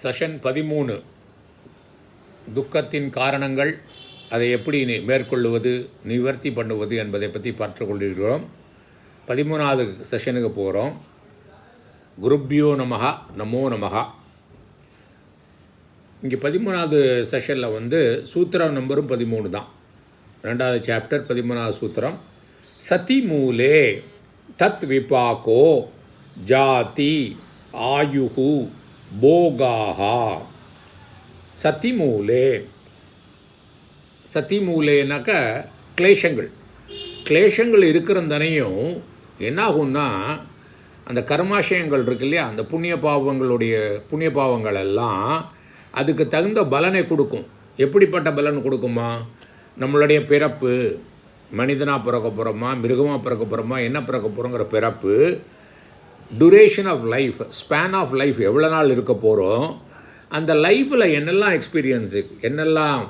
Session 13 துக்கத்தின் காரணங்கள், அதை எப்படி மேற்கொள்வது, நிவர்த்தி பண்ணுவது என்பதை பற்றி பார்த்து கொண்டிருக்கிறோம். 13வது செஷனுக்கு போகிறோம். குருப்யோ நமஹ, நமோ நமஹ. இங்கே 13வது செஷனில் சூத்திரம் நம்பரும் 13 தான். 2வது சாப்டர் 13வது சூத்திரம். சதி மூலே தத் விபாகோ ஜாதி ஆயுகு போகாஹா. சதிமூலே, சதிமூலேனாக்க கிளேஷங்கள் இருக்கிறந்தனையும் என்ன ஆகும்னா, அந்த கர்மாஷயங்கள் இருக்கு இல்லையா, அந்த புண்ணிய பாவங்கள் எல்லாம் அதுக்கு தகுந்த பலனை கொடுக்கும். எப்படிப்பட்ட பலன் கொடுக்குமா? நம்மளுடைய பிறப்பு, மனிதனாக பிறக்க போகிறோமா, மிருகமாக பிறக்க போகிறோமா, என்ன பிறக்க போகிறோங்கிற பிறப்பு, duration of life, span of life, எவ்வளோ நாள் இருக்க போகிறோம், அந்த லைஃப்பில் என்னெல்லாம் எக்ஸ்பீரியன்ஸு, என்னெல்லாம்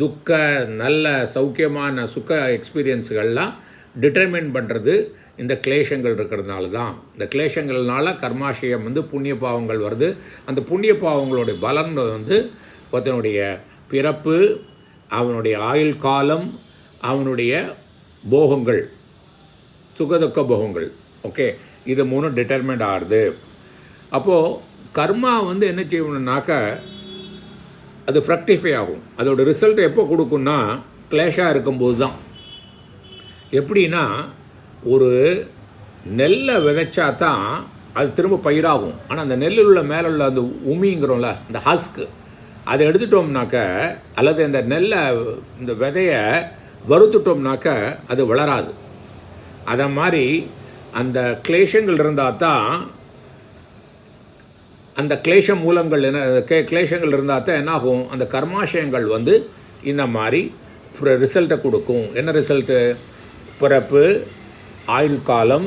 துக்க நல்ல சௌக்கியமான சுக்க எக்ஸ்பீரியன்ஸுகள்லாம் டிட்டர்மைன் பண்ணுறது இந்த கிளேஷங்கள் இருக்கிறதுனால தான். இந்த கிளேஷங்கள்னால கர்மாஷயம் புண்ணிய பாவங்கள் வருது. அந்த புண்ணிய பாவங்களுடைய பலன் ஒருத்தனுடைய பிறப்பு, அவனுடைய ஆயுள் காலம், அவனுடைய போகங்கள், சுகதுக்க போகங்கள், ஓகே, இது 3 டிட்டர்மெண்ட் ஆகுது. அப்போது கர்மா என்ன செய்யணுன்னாக்க அது ஃப்ரக்டிஃபை ஆகும். அதோட ரிசல்ட் எப்போ கொடுக்குன்னா, கிளேஷாக இருக்கும்போது தான். எப்படின்னா, ஒரு நெல்லை விதைச்சா தான் அது திரும்ப பயிராகும். ஆனால் அந்த நெல்லில் உள்ள மேலே உள்ள அந்த உமிங்கிறோம்ல, அந்த ஹஸ்க்கு, அதை எடுத்துட்டோம்னாக்க, அல்லது அந்த நெல்லை, இந்த விதையை வறுத்துட்டோம்னாக்க அது வளராது. அதை மாதிரி அந்த கிளேஷங்கள் இருந்தால் தான், அந்த கிளேஷ மூலங்கள் கிளேஷங்கள் இருந்தால் தான் என்னாகும், அந்த கர்மாஷயங்கள் இந்த மாதிரி ரிசல்ட்டை கொடுக்கும். என்ன ரிசல்ட்டு? பிறப்பு, ஆயுள் காலம்,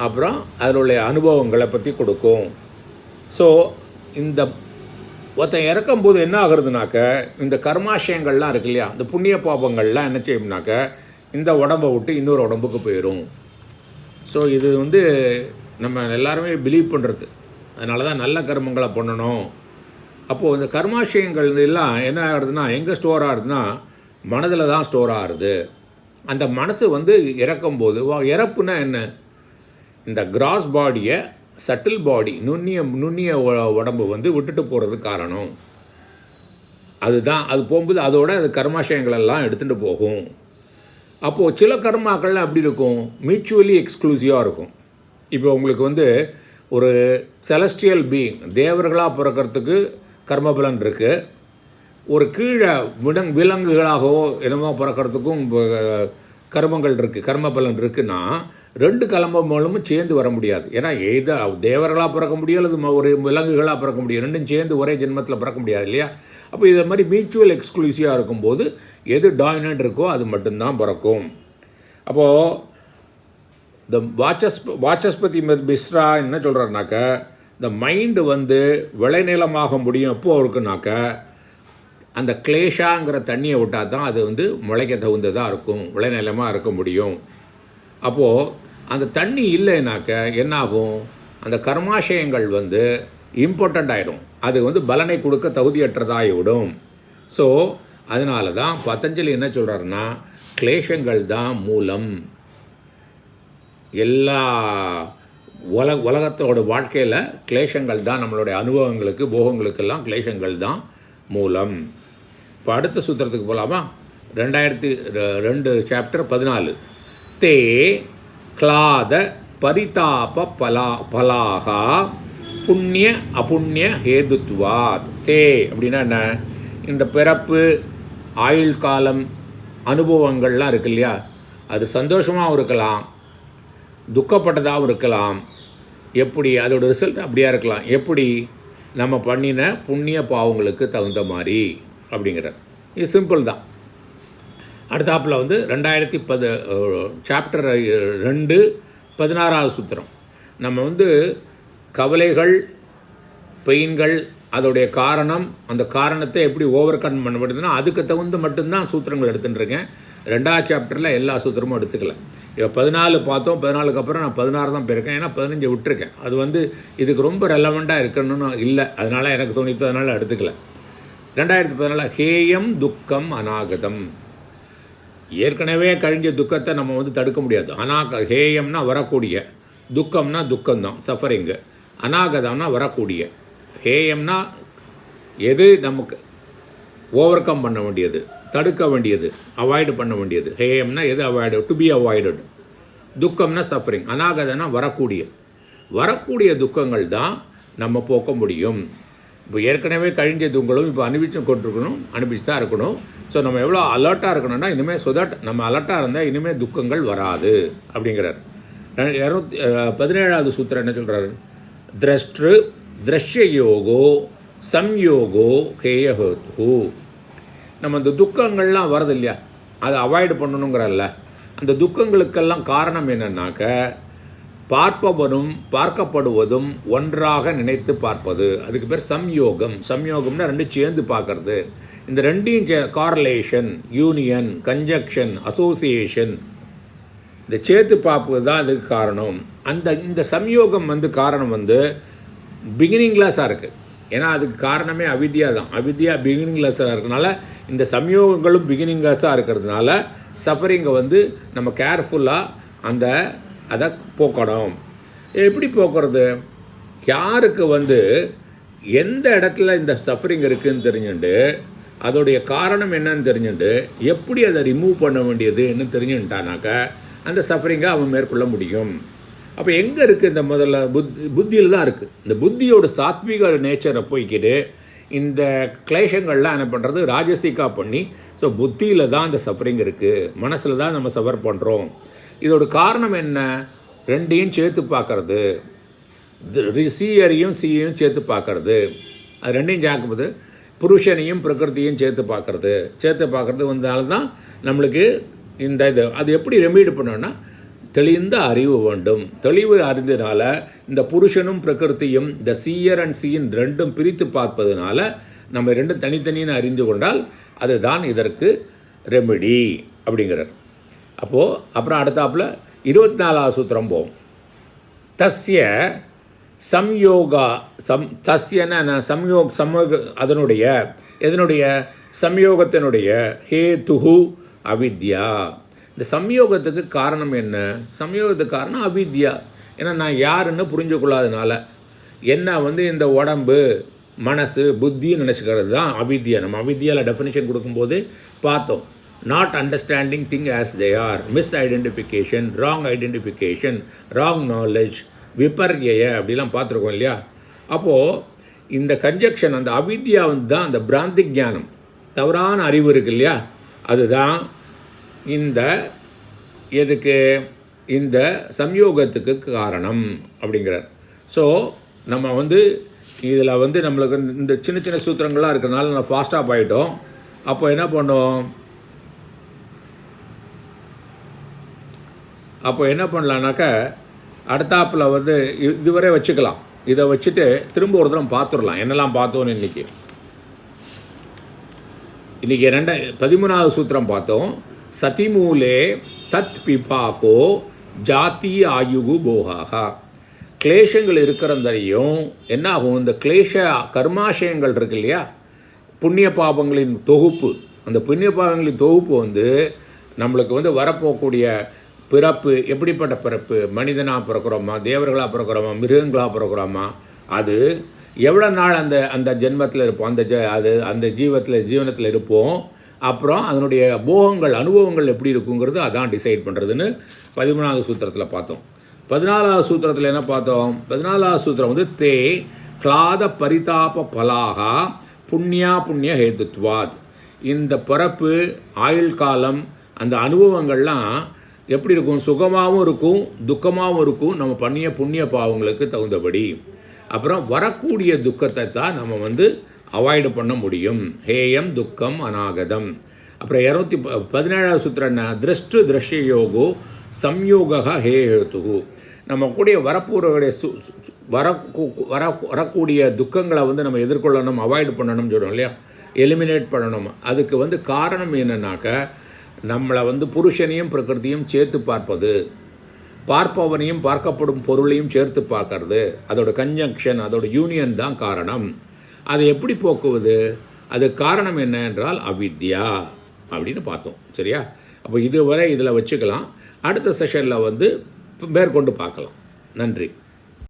அப்புறம் அதனுடைய அனுபவங்களை பற்றி கொடுக்கும். ஸோ இந்த ஒருத்தன் இறக்கும்போது என்ன ஆகுறதுனாக்க, இந்த கர்மாஷயங்கள்லாம் இருக்கு இல்லையா, இந்த புண்ணிய பாபங்கள்லாம் என்ன செய்யும்னாக்க இந்த உடம்பை விட்டு இன்னொரு உடம்புக்கு போயிடும். ஸோ இது நம்ம எல்லாருமே பிலீவ் பண்ணுறது. அதனால தான் நல்ல கர்மங்களை பண்ணணும். அப்போது இந்த கர்மாஷயங்கள் எல்லாம் என்ன ஆகுறதுன்னா, எங்கே ஸ்டோர் ஆகுதுன்னா, மனதில் தான் ஸ்டோர் ஆகுது. அந்த மனசு இறக்கும்போது, இறப்புனா என்ன, இந்த கிராஸ் பாடியை சட்டில் பாடி, நுண்ணிய உடம்பு விட்டுட்டு போகிறதுக்கு காரணம் அதுதான். அது போகும்போது அதோட அது கர்மாஷயங்களெல்லாம் எடுத்துகிட்டு போகும். அப்போது சில கர்மாக்கள்லாம் எப்படி இருக்கும், மியூச்சுவலி எக்ஸ்க்ளூசிவாக இருக்கும். இப்போ உங்களுக்கு ஒரு செலஸ்டியல் பீயிங், தேவர்களாக பிறக்கிறதுக்கு கர்மபலன் இருக்குது. ஒரு கீழே விலங்குகளாகவோ என்னமோ பிறக்கிறதுக்கும் கர்மங்கள் இருக்குது, கர்மபலன் இருக்குன்னா 2 கர்மங்களும் சேர்ந்து வர முடியாது. ஏன்னா எதை தேவர்களாக பிறக்க முடியும், அல்லது ஒரு விலங்குகளாக பிறக்க முடியும். 2ம் சேர்ந்து ஒரே ஜென்மத்தில் பிறக்க முடியாது இல்லையா. அப்போ இதை மாதிரி மியூச்சுவல் எக்ஸ்க்ளூசிவாக இருக்கும்போது எது டாமினன்ட் இருக்கோ அது மட்டும்தான் பிறக்கும். அப்போது இந்த வாச்சஸ்பதி மிஸ்ரா என்ன சொல்கிறாருனாக்க, இந்த மைண்டு விளைநிலமாக முடியும் எப்போ இருக்குனாக்க, அந்த கிளேஷாங்கிற தண்ணியை விட்டால் தான் அது முளைக்க தகுந்ததாக இருக்கும், விளைநிலமாக இருக்க முடியும். அப்போது அந்த தண்ணி இல்லைனாக்க என்னாகும், அந்த கர்மாஷயங்கள் இம்பார்ட்டண்ட் ஆகிடும். அது பலனை கொடுக்க தகுதியற்றதாகிவிடும். ஸோ அதனால தான் பதஞ்சலி என்ன சொல்கிறாருன்னா, கிளேஷங்கள் தான் மூலம். எல்லா உலகத்தோட வாழ்க்கையில் கிளேஷங்கள் தான், நம்மளுடைய அனுபவங்களுக்கு, போகங்களுக்கெல்லாம் கிளேஷங்கள் தான் மூலம். இப்போ அடுத்த சூத்திரத்துக்கு போகலாமா? 2002 சாப்டர் 14. தே கிளாத பரிதாப பலாகா புண்ணிய அபுண்ணிய ஹேதுத்வாத். தே அப்படின்னா என்ன, இந்த பிறப்பு, ஆயுள் காலம், அனுபவங்கள்லாம் இருக்கு இல்லையா, அது சந்தோஷமாகவும் இருக்கலாம், துக்கப்பட்டதாகவும் இருக்கலாம். எப்படி அதோட ரிசல்ட் அப்படியா இருக்கலாம், எப்படி நம்ம பண்ணின புண்ணிய பாவங்களுக்கு தகுந்த மாதிரி அப்படிங்கிற. இது சிம்பிள் தான். அடுத்தாப்பில் 2010 சாப்டர் 2 16வது சூத்திரம். நம்ம கவலைகள், பெயின்கள், அதோடைய காரணம், அந்த காரணத்தை எப்படி ஓவர் கம் பண்ணப்படுதுன்னா அதுக்கு தகுந்த மட்டும்தான் சூத்திரங்கள் எடுத்துட்டுருக்கேன். 2வது சாப்டரில் எல்லா சூத்திரமும் எடுத்துக்கல. இப்போ 14 பார்த்தோம், 14க்கு அப்புறம் நான் 16 தான் போயிருக்கேன், ஏன்னா 15 விட்டுருக்கேன். அது வந்து இதுக்கு ரொம்ப ரெலவெண்ட்டாக இருக்கணும்னு இல்லை, அதனால் எனக்கு தோணித்து, அதனால் எடுத்துக்கல. 2014 ஹேயம் துக்கம் அநாகதம். ஏற்கனவே கழிஞ்ச துக்கத்தை நம்ம வந்து தடுக்க முடியாது. ஹேயம்னா வரக்கூடிய, துக்கம்னா துக்கம்தான், சஃபரிங்கு. அநாகதம்னா வரக்கூடிய. ஹேயம்னா எது நமக்கு ஓவர் கம் பண்ண வேண்டியது, தடுக்க வேண்டியது, அவாய்டு பண்ண வேண்டியது. ஹேயம்னா எது அவாய்டு, டு பி அவாய்டட். துக்கம்னா சஃபரிங். அநாகதம்னா வரக்கூடிய துக்கங்கள் தான் நம்ம போக்க முடியும். இப்போ ஏற்கனவே கழிஞ்ச துங்களும் இப்போ அனுபவிச்சு தான் இருக்கணும். ஸோ நம்ம எவ்வளோ அலர்ட்டாக இருக்கணும்னா இனிமேல் ஸோ தட் நம்ம அலர்ட்டாக இருந்தால் இனிமேல் துக்கங்கள் வராது அப்படிங்கிறார். 17வது சூத்திரம் என்ன சொல்கிறாரு? திரஷ்ய யோகோ சம்யோகோ ஹேயஹோத்து. நம்ம இந்த துக்கங்கள்லாம் வரது இல்லையா, அதை அவாய்டு பண்ணணுங்கிறல்ல. அந்த துக்கங்களுக்கெல்லாம் காரணம் என்னன்னாக்க பார்ப்பவனும் பார்க்கப்படுவதும் ஒன்றாக நினைத்து பார்ப்பது. அதுக்கு பேர் சம்யோகம். சம்யோகம்னா ரெண்டும் சேர்ந்து பார்க்கறது. இந்த ரெண்டையும் காரலேஷன், யூனியன், கன்ஜக்ஷன், அசோசியேஷன், இந்த சேர்த்து பார்ப்பது தான் அதுக்கு காரணம். இந்த சம்யோகம் வந்து காரணம் வந்து பிகினிங்லெஸ்ஸாக இருக்குது. ஏன்னா அதுக்கு காரணமே அவித்யா தான். அவித்யா பிகினிங்லெஸ்ஸாக இருக்கிறதுனால இந்த சம்யோகங்களும் பிகினிங்லெஸ்ஸாக இருக்கிறதுனால சஃபரிங்கை வந்து நம்ம கேர்ஃபுல்லாக அதை போக்கணும். எப்படி போக்குறது? யாருக்கு வந்து எந்த இடத்துல இந்த சஃபரிங் இருக்குதுன்னு தெரிஞ்சுட்டு, அதோடைய காரணம் என்னன்னு தெரிஞ்சுட்டு, எப்படி அதை ரிமூவ் பண்ண வேண்டியதுன்னு தெரிஞ்சுட்டானாக்க அந்த சஃபரிங்கை அவன் மேற்கொள்ள முடியும். அப்போ எங்கே இருக்குது? இந்த முதல்ல புத்தியில் தான் இருக்குது. இந்த புத்தியோட சாத்விக நேச்சரை போய்க்கிட்டு இந்த கிளேஷங்கள்லாம் என்ன பண்ணுறது, ராஜசிகா பண்ணி, ஸோ புத்தியில் தான் இந்த சஃபரிங் இருக்குது, மனசில் தான் நம்ம சஃபர் பண்ணுறோம். இதோட காரணம் என்ன? ரெண்டையும் சேர்த்து பார்க்கறது, சீயரையும் சீயையும் சேர்த்து பார்க்கறது. அது ரெண்டையும் சேர்க்கும்போது புருஷனையும் பிரகிருதியும் சேர்த்து பார்க்கறது வந்தனால தான் நம்மளுக்கு இந்த அது எப்படி ரெமீடு பண்ணோன்னா தெளிந்த அறிவு வேண்டும். தெளிவு அறிந்ததுனால இந்த புருஷனும் பிரகிருத்தியும், இந்த சீயர் அண்ட் சீன் ரெண்டும் பிரித்து பார்ப்பதுனால நம்ம ரெண்டும் தனித்தனின்னு அறிந்து கொண்டால் அதுதான் இதற்கு ரெமிடி அப்படிங்கிறார். அப்புறம் அடுத்தாப்புல 24வது சூத்திரம் போவோம். தஸ்ய சம்யோகா தஸ்யன சம்யோக அதனுடைய சம்யோகத்தினுடைய ஹேதுஹு அவித்யா. இந்த சம்யோகத்துக்கு காரணம் என்ன? சம்யோகத்துக்கு காரணம் அவித்யா. ஏன்னா நான் யாருன்னு புரிஞ்சு கொள்ளாதனால என்ன வந்து இந்த உடம்பு, மனசு, புத்தின்னு நினச்சிக்கிறது தான் அவித்யா. நம்ம அவித்யாவில் டெஃபினிஷன் கொடுக்கும்போது பார்த்தோம். Not understanding thing as they are, misidentification, wrong identification, wrong knowledge, விபர்யய அப்படிலாம் பார்த்துருக்கோம் இல்லையா. அப்போது இந்த கன்ஜக்ஷன், அந்த அவித்யா வந்து தான் அந்த பிராந்தி ஞானம், தவறான அறிவு இருக்குது இல்லையா, அதுதான் இந்த சம்யோகத்துக்கு காரணம் அப்படிங்கிறார். ஸோ நம்ம வந்து இதில் வந்து நம்மளுக்கு இந்த சின்ன சின்ன சூத்திரங்கள்லாம் இருக்கிறதுனால நான் ஃபாஸ்ட்டாக போயிட்டோம். அப்போ என்ன பண்ணோம்? அப்போ என்ன பண்ணலான்னாக்கா அடுத்தாப்பில் வந்து இதுவரை வச்சுக்கலாம். இதை வச்சுட்டு திரும்ப ஒரு தரம் பார்த்துடலாம் என்னெல்லாம் பார்த்தோன்னு. இன்றைக்கி 13வது சூத்திரம் பார்த்தோம். சதிமூலே தத் பிபாகோ ஜாதி ஆயுகு போகாகா. கிளேஷங்கள் இருக்கிறதையும் என்ன ஆகும், இந்த கிளேஷ கர்மாசயங்கள் இருக்கு இல்லையா, புண்ணிய பாபங்களின் தொகுப்பு, அந்த புண்ணிய பாபங்களின் தொகுப்பு வந்து நம்மளுக்கு வந்து வரப்போகக்கூடிய பிறப்பு, எப்படிப்பட்ட பிறப்பு, மனிதனாக பிறக்கிறோமா, தேவர்களாக பிறக்கிறோமா, மிருகங்களாக பிறக்கிறோமா, அது எவ்வளோ நாள் அந்த ஜென்மத்தில் இருப்போம், அந்த ஜீவனத்தில் இருப்போம். அப்புறம் அதனுடைய போகங்கள், அனுபவங்கள் எப்படி இருக்குங்கிறது அதான் டிசைட் பண்ணுறதுன்னு 13வது சூத்திரத்தில் பார்த்தோம். 14வது சூத்திரத்தில் என்ன பார்த்தோம்? 14வது சூத்திரம் வந்து தே கிளாத பரிதாப பலாகா புண்ணிய ஹேதுத்வாத். இந்த பிறப்பு, ஆயுள் காலம், அந்த அனுபவங்கள்லாம் எப்படி இருக்கும்? சுகமாகவும் இருக்கும், துக்கமாகவும் இருக்கும், நம்ம பண்ணிய புண்ணிய பாவங்களுக்கு தகுந்தபடி. அப்புறம் வரக்கூடிய துக்கத்தை தான் நம்ம வந்து அவாய்டு பண்ண முடியும். ஹேயம் துக்கம் அநாகதம். அப்புறம் 217வது சூத்திரம் என்ன? திரஷ்ய யோகோ சம்யோகா ஹேஹேது. நம்ம கூடிய வரக்கூடிய துக்கங்களை வந்து நம்ம எதிர்கொள்ளணும், அவாய்டு பண்ணணும்னு சொல்கிறோம் இல்லையா, எலிமினேட் பண்ணணும். அதுக்கு வந்து காரணம் என்னன்னாக்க நம்மளை வந்து புருஷனையும் பிரகிருதியும் சேர்த்து பார்ப்பது, பார்ப்பவனையும் பார்க்கப்படும் பொருளையும் சேர்த்து பார்க்கறது, அதோட கன்ஜங்ஷன், அதோட யூனியன் தான் காரணம். அதை எப்படி போக்குவது? அது காரணம் என்ன என்றால் அவித்யா அப்படின்னு பார்த்தோம். சரியா? அப்போ இதுவரை இதில் வச்சுக்கலாம். அடுத்த செஷனில் வந்து மேற்கொண்டு பார்க்கலாம். நன்றி.